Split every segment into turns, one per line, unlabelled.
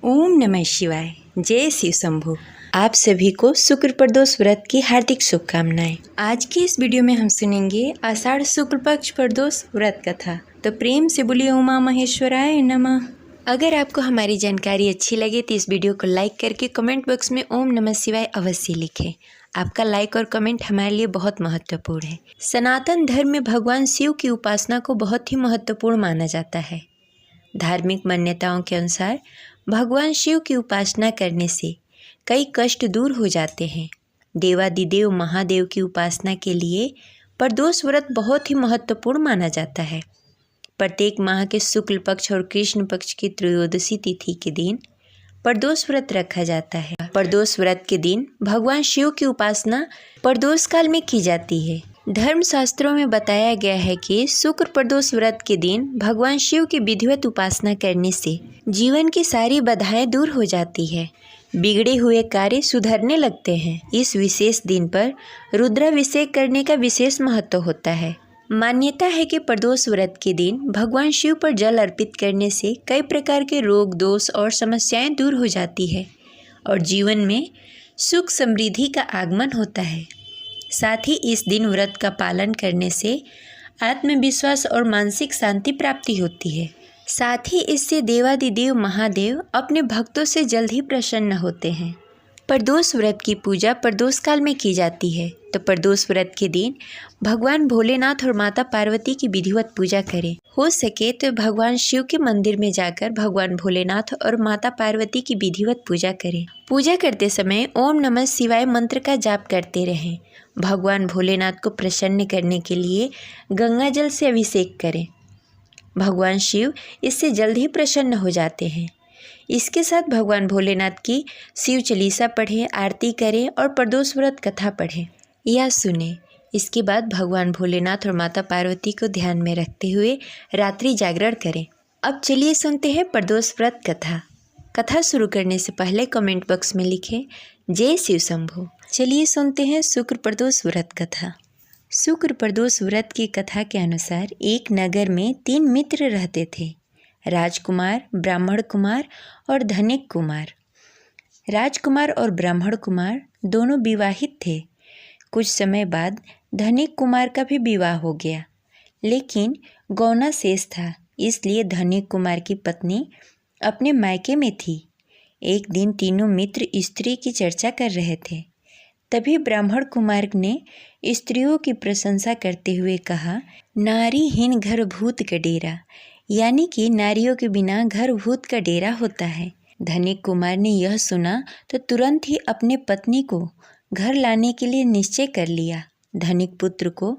ओम नमः शिवाय। जय शिव शंभु। आप सभी को शुक्ल प्रदोष व्रत की हार्दिक शुभकामनाएं। आज की इस वीडियो में हम सुनेंगे आषाढ़ शुक्ल पक्ष प्रदोष व्रत कथा। तो प्रेम से बोलिए उमा महेश्वराय नमः। अगर आपको हमारी जानकारी अच्छी लगे तो इस वीडियो को लाइक करके कमेंट बॉक्स में ओम नमः शिवाय अवश्य लिखें। आपका लाइक और कमेंट हमारे लिए बहुत महत्वपूर्ण है। सनातन धर्म में भगवान शिव की उपासना को बहुत ही महत्वपूर्ण माना जाता है। धार्मिक मान्यताओं के अनुसार भगवान शिव की उपासना करने से कई कष्ट दूर हो जाते हैं। देवादिदेव महादेव की उपासना के लिए प्रदोष व्रत बहुत ही महत्वपूर्ण माना जाता है। प्रत्येक माह के शुक्ल पक्ष और कृष्ण पक्ष की त्रयोदशी तिथि के दिन प्रदोष व्रत रखा जाता है। प्रदोष व्रत के दिन भगवान शिव की उपासना प्रदोष काल में की जाती है। धर्म शास्त्रों में बताया गया है कि शुक्र प्रदोष व्रत के दिन भगवान शिव की विधिवत उपासना करने से जीवन की सारी बाधाएं दूर हो जाती है, बिगड़े हुए कार्य सुधरने लगते हैं। इस विशेष दिन पर रुद्राभिषेक करने का विशेष महत्व होता है। मान्यता है कि प्रदोष व्रत के दिन भगवान शिव पर जल अर्पित करने से कई प्रकार के रोग दोष और समस्याएं दूर हो जाती है और जीवन में सुख समृद्धि का आगमन होता है। साथ ही इस दिन व्रत का पालन करने से आत्मविश्वास और मानसिक शांति प्राप्ति होती है। साथ ही इससे देवादिदेव महादेव अपने भक्तों से जल्द ही प्रसन्न होते हैं। प्रदोष व्रत की पूजा प्रदोष काल में की जाती है। तो प्रदोष व्रत के दिन भगवान भोलेनाथ और माता पार्वती की विधिवत पूजा करें। हो सके तो भगवान शिव के मंदिर में जाकर भगवान भोलेनाथ और माता पार्वती की विधिवत पूजा करें। पूजा करते समय ओम नमः शिवाय मंत्र का जाप करते रहें। भगवान भोलेनाथ को प्रसन्न करने के लिए गंगा जल से अभिषेक करें। भगवान शिव इससे जल्द ही प्रसन्न हो जाते हैं। इसके साथ भगवान भोलेनाथ की शिव चालीसा पढ़ें, आरती करें और प्रदोष व्रत कथा पढ़ें या सुने। इसके बाद भगवान भोलेनाथ और माता पार्वती को ध्यान में रखते हुए रात्रि जागरण करें। अब चलिए सुनते हैं प्रदोष व्रत कथा। कथा शुरू करने से पहले कमेंट बॉक्स में लिखें जय शिव शंभु। चलिए सुनते हैं शुक्र प्रदोष व्रत कथा। शुक्र प्रदोष व्रत की कथा के अनुसार एक नगर में 3 मित्र रहते थे, राजकुमार, ब्राह्मण कुमार और धनिक कुमार। राजकुमार और ब्राह्मण कुमार दोनों विवाहित थे। कुछ समय बाद धनिक कुमार का भी विवाह हो गया, लेकिन गौना शेष था, इसलिए धनिक कुमार की पत्नी अपने मायके में थी। एक दिन तीनों मित्र स्त्री की चर्चा कर रहे थे। तभी ब्राह्मण कुमार ने स्त्रियों की प्रशंसा करते हुए कहा, नारीहीन घर भूत का डेरा, यानी कि नारियों के बिना घर भूत का डेरा होता है। धनिक कुमार ने यह सुना तो तुरंत ही अपने पत्नी को घर लाने के लिए निश्चय कर लिया। धनिक पुत्र को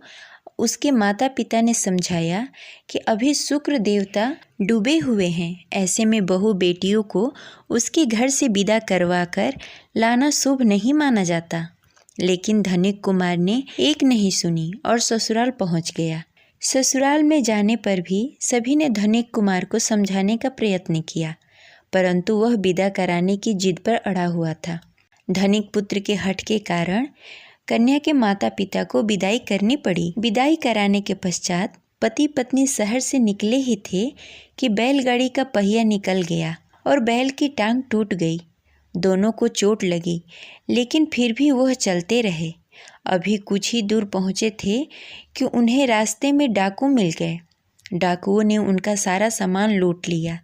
उसके माता पिता ने समझाया कि अभी शुक्र देवता डूबे हुए हैं, ऐसे में बहू बेटियों को उसके घर से विदा करवा कर लाना शुभ नहीं माना जाता। लेकिन धनिक कुमार ने एक नहीं सुनी और ससुराल पहुंच गया। ससुराल में जाने पर भी सभी ने धनिक कुमार को समझाने का प्रयत्न किया, परंतु वह विदा कराने की जिद पर अड़ा हुआ था। धनिक पुत्र के हठ के कारण कन्या के माता पिता को विदाई करनी पड़ी। विदाई कराने के पश्चात पति पत्नी शहर से निकले ही थे कि बैलगाड़ी का पहिया निकल गया और बैल की टांग टूट गई। दोनों को चोट लगी, लेकिन फिर भी वह चलते रहे। अभी कुछ ही दूर पहुँचे थे कि उन्हें रास्ते में डाकू मिल गए। डाकुओं ने उनका सारा सामान लूट लिया।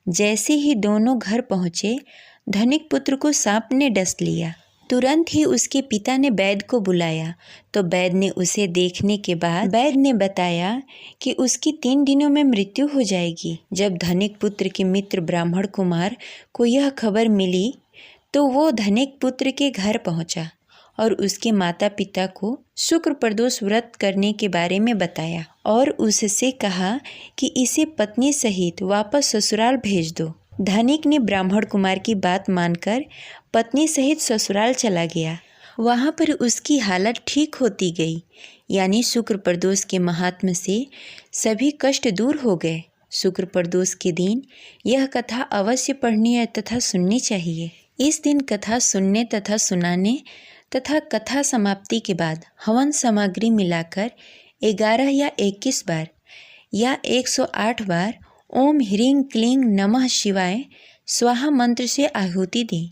जैसे ही दोनों घर पहुँचे, धनिक पुत्र को सांप ने डस लिया। तुरंत ही उसके पिता ने वैद्य को बुलाया, तो वैद्य ने उसे देखने के बाद वैद्य ने बताया कि उसकी 3 दिनों में मृत्यु हो जाएगी। जब धनिक पुत्र के मित्र ब्राह्मण कुमार को यह खबर मिली तो वो धनिक पुत्र के घर पहुंचा और उसके माता पिता को शुक्र प्रदोष व्रत करने के बारे में बताया और उससे कहा कि इसे पत्नी सहित वापस ससुराल भेज दो। धनिक ने ब्राह्मण कुमार की बात मानकर पत्नी सहित ससुराल चला गया। वहाँ पर उसकी हालत ठीक होती गई, यानी शुक्र प्रदोष के महात्म्य से सभी कष्ट दूर हो गए। शुक्र प्रदोष के दिन यह कथा अवश्य पढ़नी तथा सुननी चाहिए। इस दिन कथा सुनने तथा सुनाने तथा कथा समाप्ति के बाद हवन सामग्री मिलाकर 11 या 21 बार या 108 बार ओम ह्रीं क्लीं नमः शिवाय स्वाहा मंत्र से आहुति दें।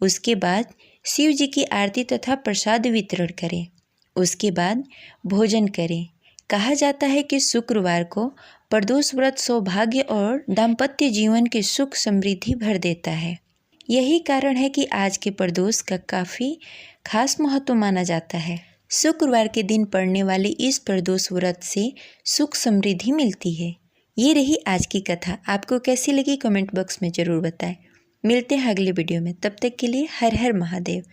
उसके बाद शिव जी की आरती तथा प्रसाद वितरण करें। उसके बाद भोजन करें। कहा जाता है कि शुक्रवार को प्रदोष व्रत सौभाग्य और दाम्पत्य जीवन के सुख समृद्धि भर देता है। यही कारण है कि आज के प्रदोष का काफ़ी खास महत्व माना जाता है। शुक्रवार के दिन पड़ने वाले इस प्रदोष व्रत से सुख समृद्धि मिलती है। ये रही आज की कथा। आपको कैसी लगी कमेंट बॉक्स में ज़रूर बताएं। मिलते हैं अगले वीडियो में, तब तक के लिए हर हर महादेव।